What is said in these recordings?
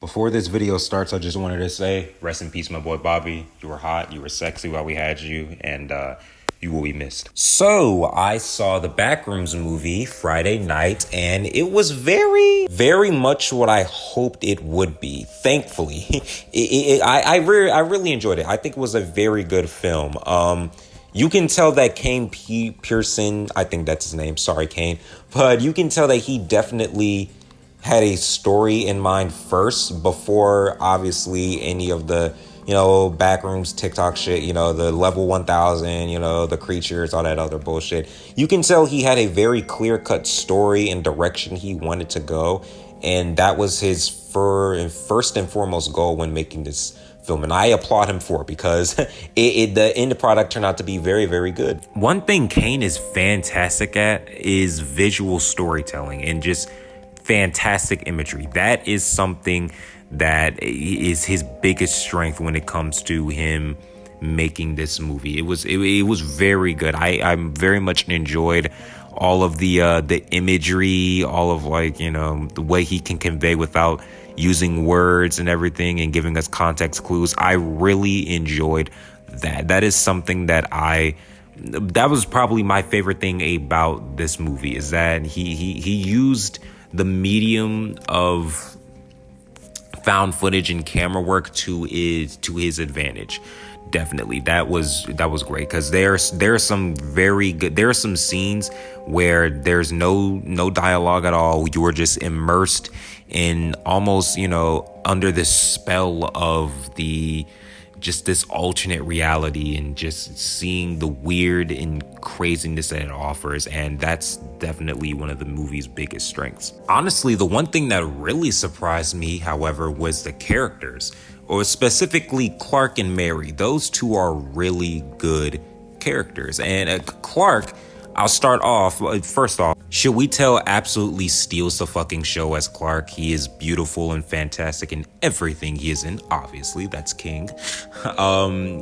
Before this video starts, I just wanted to say, rest in peace, my boy Bobby. You were hot, you were sexy while we had you, and you will be missed. So, I saw the Backrooms movie Friday night, and it was very much what I hoped it would be. Thankfully, I really enjoyed it. I think it was a very good film. You can tell that Kane Pearson, I think that's his name, sorry Kane, but you can tell that he definitely had a story in mind first before obviously any of the, Backrooms TikTok shit, the level 1000, the creatures, all that other bullshit. You can tell he had a very clear-cut story and direction he wanted to go, and that was his first and foremost goal when making this film, and I applaud him for it because the end product turned out to be very good. One thing Kane is fantastic at is visual storytelling and just fantastic imagery. That is something that is his biggest strength when it comes to him making this movie. It was very good. I very much enjoyed all of the imagery, all of the way he can convey without using words and everything and giving us context clues. I really enjoyed that. That is something that was probably my favorite thing about this movie, is that he used the medium of found footage and camera work to his advantage. Definitely, that was great, because there are some very good. There are some scenes where there's no dialogue at all. You are just immersed in almost under this spell of just this alternate reality, and just seeing the weird and craziness that it offers. And that's definitely one of the movie's biggest strengths. Honestly, the one thing that really surprised me, however, was the characters, or specifically Clark and Mary. Those two are really good characters. And Clark, I'll start off, first off, should we tell absolutely steals the fucking show as Clark. He is beautiful and fantastic in everything he is in. Obviously, that's King.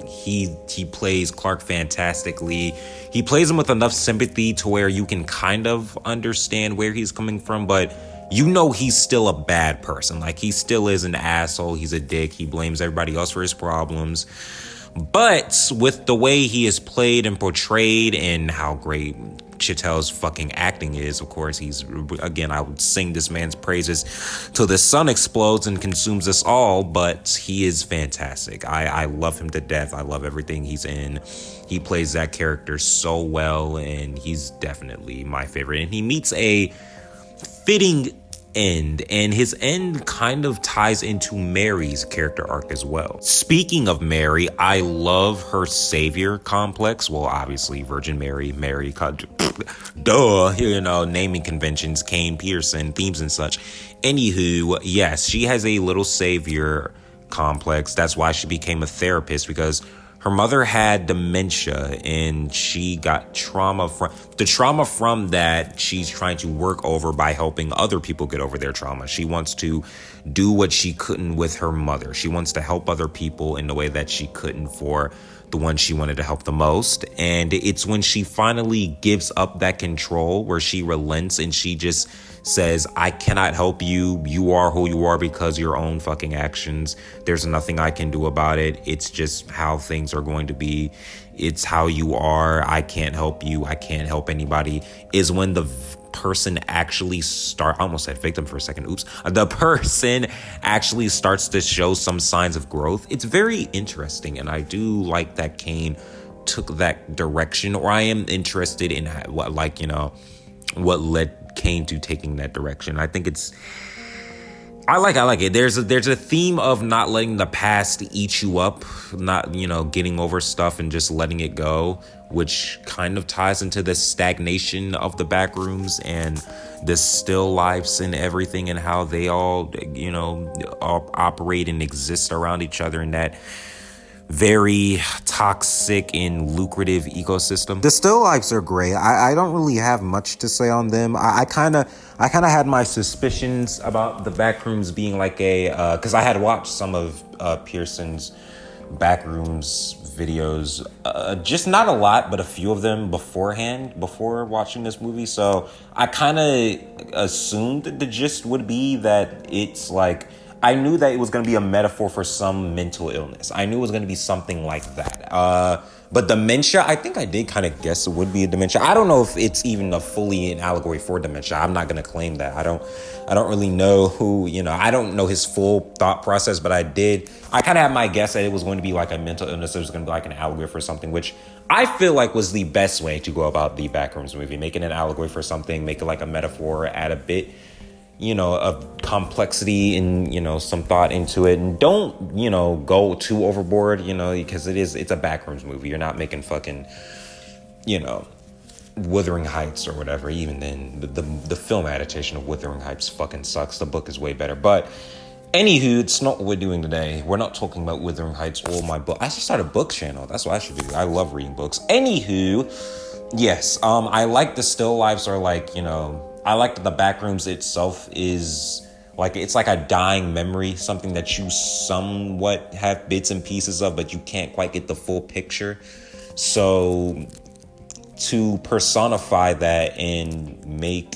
He plays Clark fantastically. He plays him with enough sympathy to where you can kind of understand where he's coming from, but he's still a bad person. Like, he still is an asshole. He's a dick. He blames everybody else for his problems. But with the way he is played and portrayed, and how great Chatel's fucking acting is, of course, I would sing this man's praises till the sun explodes and consumes us all, but he is fantastic. I love him to death. I love everything he's in. He plays that character so well, and he's definitely my favorite. And he meets a fitting end, and his end kind of ties into Mary's character arc as well. Speaking of Mary, I love her savior complex. Well, obviously Virgin Mary, duh, naming conventions, Kane Pearson, themes and such. Anywho, yes, she has a little savior complex. That's why she became a therapist, because her mother had dementia, and she got trauma from that. She's trying to work over by helping other people get over their trauma. She wants to do what she couldn't with her mother. She wants to help other people in the way that she couldn't for the one she wanted to help the most. And it's when she finally gives up that control, where she relents and she just says, I cannot help you. You are who you are because of your own fucking actions. There's nothing I can do about it. It's just how things are going to be. It's how you are. I can't help you. I can't help anybody. Is when the person actually I almost said victim for a second. Oops. The person actually starts to show some signs of growth. It's very interesting, and I do like that Kane took that direction, or I am interested in what led Kane to taking that direction. I think I like it. There's a theme of not letting the past eat you up, not, getting over stuff and just letting it go, which kind of ties into the stagnation of the Backrooms and the still lives and everything, and how they all operate and exist around each other in that very toxic and lucrative ecosystem. The still lifes are great. I don't really have much to say on them. I kind of had my suspicions about the Backrooms being like because I had watched some of Pearson's Backrooms videos, just not a lot, but a few of them before watching this movie. So I kind of assumed that the gist would be that it's like I knew that it was going to be a metaphor for some mental illness. I knew it was going to be something like that. But dementia, I think I did kind of guess it would be a dementia. I don't know if it's even a fully an allegory for dementia. I'm not going to claim that. I don't really know who, I don't know his full thought process, but I kind of had my guess that it was going to be like a mental illness. It was going to be like an allegory for something, which I feel like was the best way to go about the Backrooms movie. Making an allegory for something, make it like a metaphor, add a bit, of complexity and, some thought into it. And don't, go too overboard, because it's a Backrooms movie. You're not making fucking, Wuthering Heights or whatever. Even then, the film adaptation of Wuthering Heights fucking sucks. The book is way better. But anywho, it's not what we're doing today. We're not talking about Wuthering Heights or my book. I should start a book channel. That's what I should do. I love reading books. Anywho, yes, I like the still lives are like, I like that the Backrooms itself is like, it's like a dying memory, something that you somewhat have bits and pieces of, but you can't quite get the full picture. So to personify that and make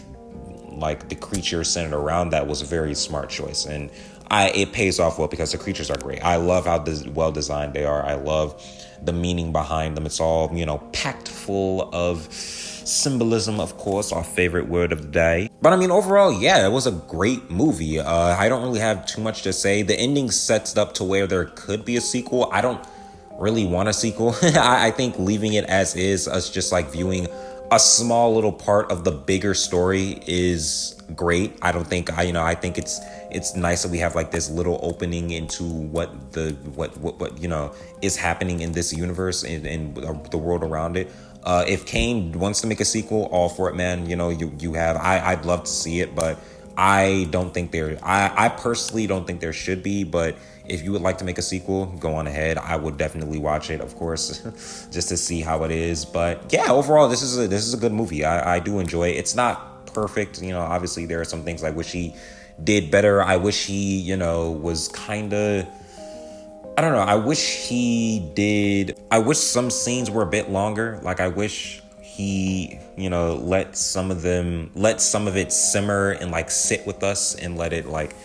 like the creature centered around that was a very smart choice. And it pays off well because the creatures are great. I love how well designed they are. I love the meaning behind them. It's all, packed full of symbolism, of course, our favorite word of the day. But I mean, overall, yeah, it was a great movie. I don't really have too much to say. The ending sets it up to where there could be a sequel. I don't really want a sequel. I think leaving it as is, us just like viewing a small little part of the bigger story is great. I think it's nice that we have like this little opening into what is happening in this universe and the world around it. If Kane wants to make a sequel, all for it, man. I'd love to see it, but I personally don't think there should be. But if you would like to make a sequel, go on ahead. I would definitely watch it, of course, just to see how it is. But yeah, overall, this is a good movie. I do enjoy it. It's not perfect, obviously there are some things I wish he did better. I wish he, was kind of, I don't know. I wish some scenes were a bit longer. Like I wish he, let some of it simmer and like sit with us and let it like,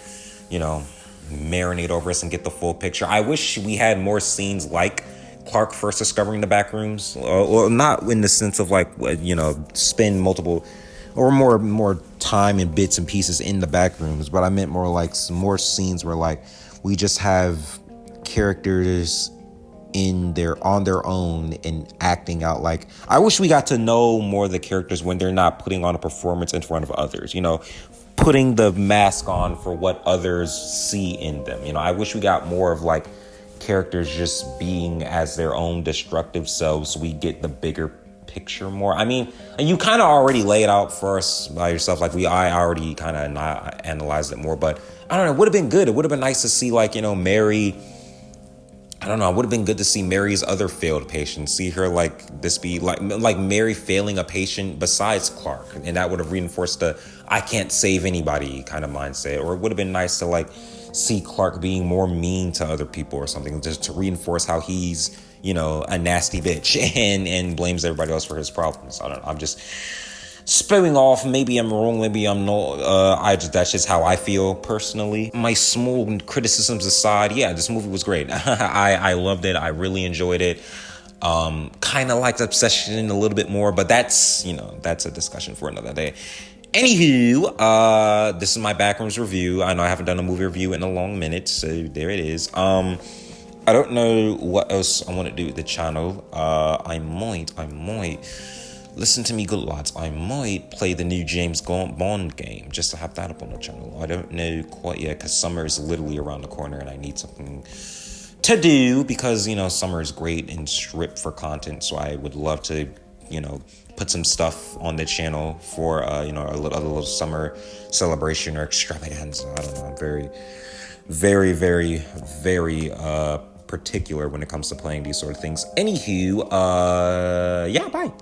marinate over us and get the full picture. I wish we had more scenes like Clark first discovering the Backrooms, or not in the sense of like, spend multiple or more time and bits and pieces in the Backrooms, but I meant more like some more scenes where like we just have characters on their own and acting out. Like I wish we got to know more of the characters when they're not putting on a performance in front of others, putting the mask on for what others see in them. I wish we got more of like characters just being as their own destructive selves so we get the bigger picture more. I mean, you kind of already lay it out for us by yourself. Like I already kind of analyzed it more, but I don't know. It would have been good. It would have been nice to see like, Mary. I don't know. It would have been good to see Mary's other failed patients. See her like this be like Mary failing a patient besides Clark. And that would have reinforced the I can't save anybody kind of mindset. Or it would have been nice to like see Clark being more mean to other people or something, just to reinforce how he's, a nasty bitch and blames everybody else for his problems. I don't know. I'm just spewing off. Maybe I'm wrong. Maybe I'm not. That's just how I feel personally. My small criticisms aside, yeah, this movie was great. I loved it. I really enjoyed it. Kind of liked Obsession a little bit more, but that's a discussion for another day. Anywho, this is my Backrooms review. I know I haven't done a movie review in a long minute, so there it is. I don't know what else I want to do with the channel. I might, listen to me, good lads, I might play the new James Bond game just to have that up on the channel. I don't know quite yet because summer is literally around the corner and I need something to do because, summer is great and stripped for content. So I would love to, put some stuff on the channel for, a little summer celebration or extravaganza. I don't know. I'm very, very, very, very, particular when it comes to playing these sort of things. Anywho, yeah, bye.